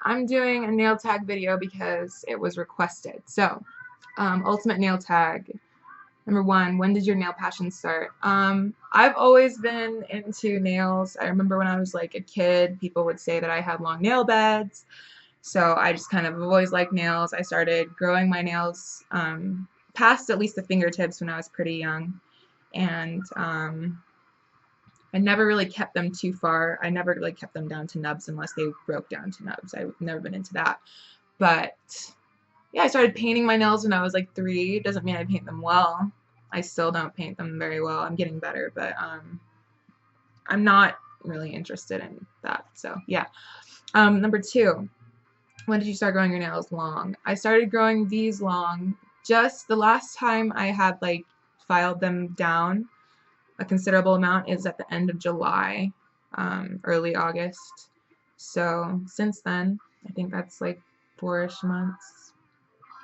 I'm doing a nail tag video because it was requested. So, ultimate nail tag. Number one, when did your nail passion start? I've always been into nails. I remember when I was like a kid, people would say that I had long nail beds. So I just kind of always liked nails. I started growing my nails past at least the fingertips when I was pretty young. And I never really kept them too far. I never really kept them down to nubs unless they broke down to nubs. I've never been into that. But yeah, I started painting my nails when I was like 3. It doesn't mean I paint them well. I still don't paint them very well. I'm getting better, but I'm not really interested in that. So yeah. Number 2, when did you start growing your nails long? I started growing these long just the last time I had like filed them down a considerable amount is at the end of July, early August. So since then, I think that's like 4-ish months,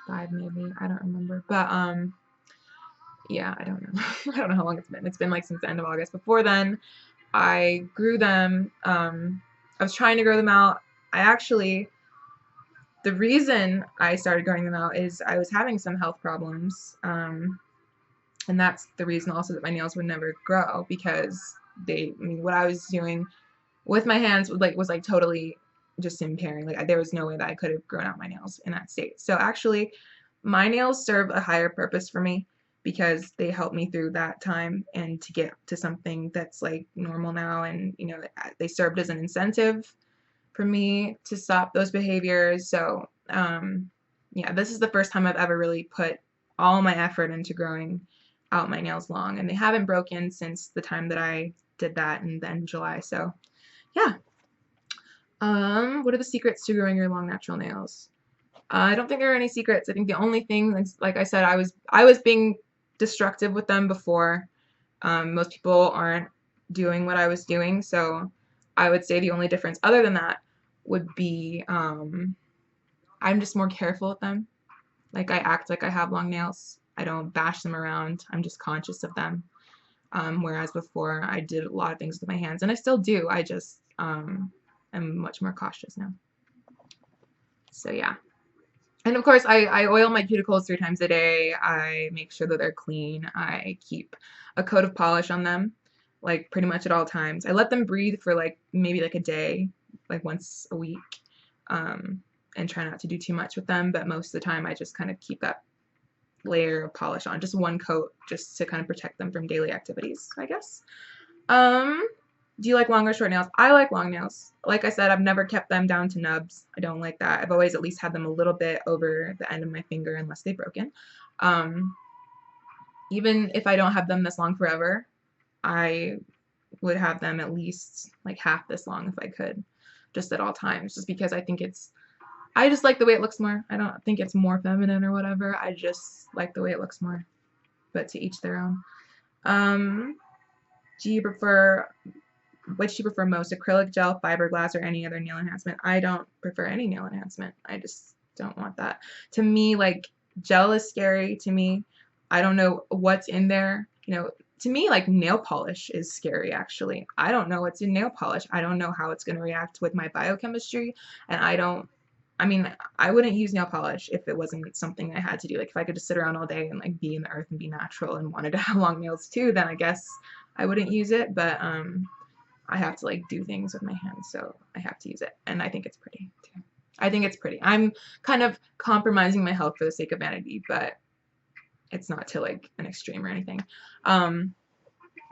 5 maybe, I don't remember. But yeah, I don't know. I don't know how long it's been. It's been like since the end of August. Before then, I grew them. I was trying to grow them out. The reason I started growing them out is I was having some health problems. And that's the reason also that my nails would never grow because what I was doing with my hands was like totally just impairing. Like there was no way that I could have grown out my nails in that state. So actually, my nails serve a higher purpose for me because they help me through that time and to get to something that's like normal now. And they served as an incentive for me to stop those behaviors. So yeah, this is the first time I've ever really put all my effort into growing out my nails long, and they haven't broken since the time that I did that in the end of July. So yeah. What are the secrets to growing your long natural nails? I don't think there are any secrets. I think the only thing, like I said, I was being destructive with them before. Most people aren't doing what I was doing, so I would say the only difference other than that would be I'm just more careful with them. Like I act like I have long nails. I don't bash them around. I'm just conscious of them. Whereas before I did a lot of things with my hands, and I still do. I just am much more cautious now. So yeah. And of course, I oil my cuticles 3 times a day. I make sure that they're clean. I keep a coat of polish on them, like pretty much at all times. I let them breathe for like maybe like a day, like once a week, and try not to do too much with them. But most of the time, I just kind of keep that layer of polish on, just one coat, just to kind of protect them from daily activities, I guess. Do you like long or short nails? I like long nails. Like I said, I've never kept them down to nubs. I don't like that. I've always at least had them a little bit over the end of my finger unless they've broken. Even if I don't have them this long forever, I would have them at least like half this long if I could, just at all times, just because I just like the way it looks more. I don't think it's more feminine or whatever. I just like the way it looks more, but to each their own. Which do you prefer most, acrylic gel, fiberglass, or any other nail enhancement? I don't prefer any nail enhancement. I just don't want that. To me, like, gel is scary to me. I don't know what's in there. To me, like, nail polish is scary, actually. I don't know what's in nail polish. I don't know how it's going to react with my biochemistry, and I wouldn't use nail polish if it wasn't something I had to do. Like, if I could just sit around all day and, like, be in the earth and be natural and wanted to have long nails, too, then I guess I wouldn't use it, but, I have to like do things with my hands, so I have to use it, and I think it's pretty too. I think it's pretty. I'm kind of compromising my health for the sake of vanity, but it's not to like an extreme or anything.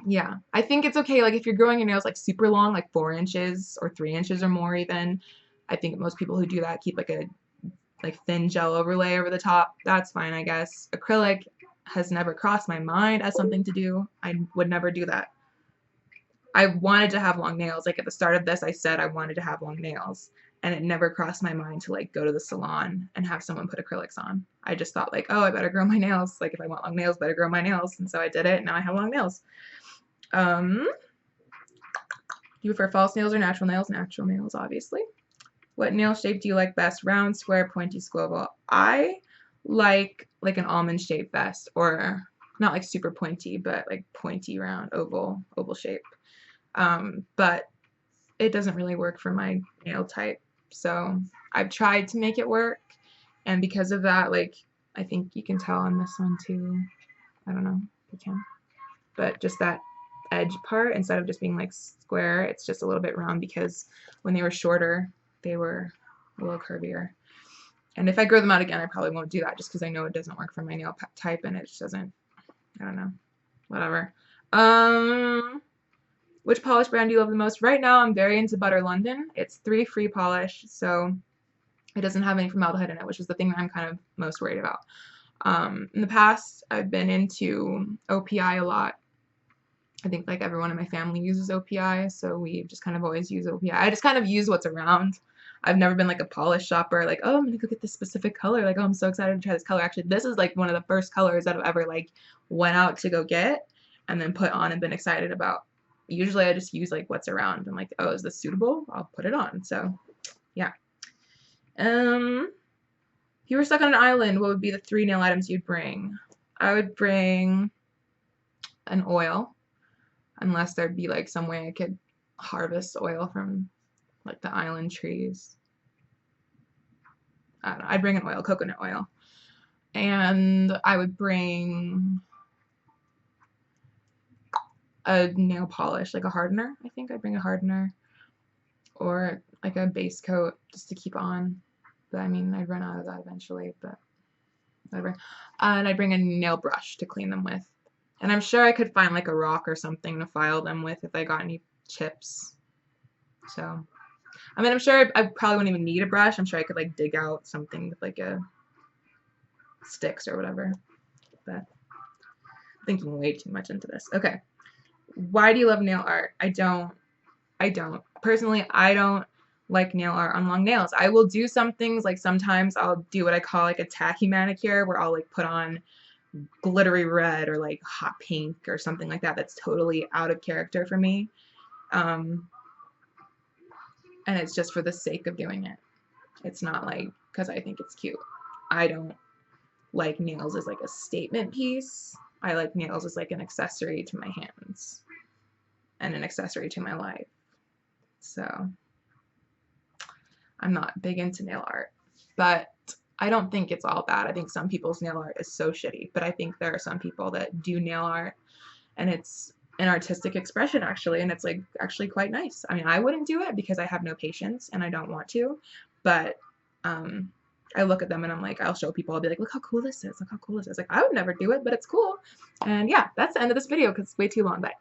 Yeah, I think it's okay. Like if you're growing your nails like super long, like 4 inches or 3 inches or more even, I think most people who do that keep like a thin gel overlay over the top. That's fine, I guess. Acrylic has never crossed my mind as something to do. I would never do that. I wanted to have long nails. Like at the start of this, I said I wanted to have long nails, and it never crossed my mind to like go to the salon and have someone put acrylics on. I just thought like, oh, I better grow my nails. Like if I want long nails, better grow my nails. And so I did it, and now I have long nails. Do you prefer false nails or natural nails? Natural nails, obviously. What nail shape do you like best? Round, square, pointy, squoval? I like an almond shape best, or not like super pointy, but like pointy, round, oval shape. But it doesn't really work for my nail type. So I've tried to make it work, and because of that, like, I think you can tell on this one too. I don't know if you can, but just that edge part, instead of just being like square, it's just a little bit round because when they were shorter, they were a little curvier. And if I grow them out again, I probably won't do that just because I know it doesn't work for my nail type, and it just doesn't, I don't know, whatever. Which polish brand do you love the most? Right now, I'm very into Butter London. It's 3 free polish, so it doesn't have any formaldehyde in it, which is the thing that I'm kind of most worried about. In the past, I've been into OPI a lot. I think like everyone in my family uses OPI, so we just kind of always use OPI. I just kind of use what's around. I've never been like a polish shopper, like, oh, I'm gonna go get this specific color. Like, oh, I'm so excited to try this color. Actually, this is like one of the first colors that I've ever like went out to go get and then put on and been excited about. Usually I just use like what's around. I'm like, oh, is this suitable? I'll put it on. So, yeah. If you were stuck on an island, what would be the 3 nail items you'd bring? I would bring an oil, unless there'd be like some way I could harvest oil from like the island trees. I don't know. I'd bring an oil, coconut oil. And I would bring a nail polish, like a hardener. I think I'd bring a hardener or like a base coat just to keep on. But I mean, I'd run out of that eventually, but whatever. And I'd bring a nail brush to clean them with. And I'm sure I could find like a rock or something to file them with if I got any chips. So, I mean, I'm sure I probably wouldn't even need a brush. I'm sure I could like dig out something with like a sticks or whatever. But I'm thinking way too much into this. Okay. Why do you love nail art? I don't. Personally, I don't like nail art on long nails. I will do some things, like sometimes I'll do what I call like a tacky manicure, where I'll like put on glittery red or like hot pink or something like that that's totally out of character for me. And it's just for the sake of doing it. It's not like because I think it's cute. I don't like nails as like a statement piece. I like nails as like an accessory to my hands and an accessory to my life. So I'm not big into nail art, but I don't think it's all bad. I think some people's nail art is so shitty, but I think there are some people that do nail art and it's an artistic expression actually, and it's like actually quite nice. I mean, I wouldn't do it because I have no patience and I don't want to, but I look at them and I'm like, I'll show people, I'll be like, look how cool this is, look how cool this is. Like, I would never do it, but it's cool. And yeah, that's the end of this video because it's way too long. Bye.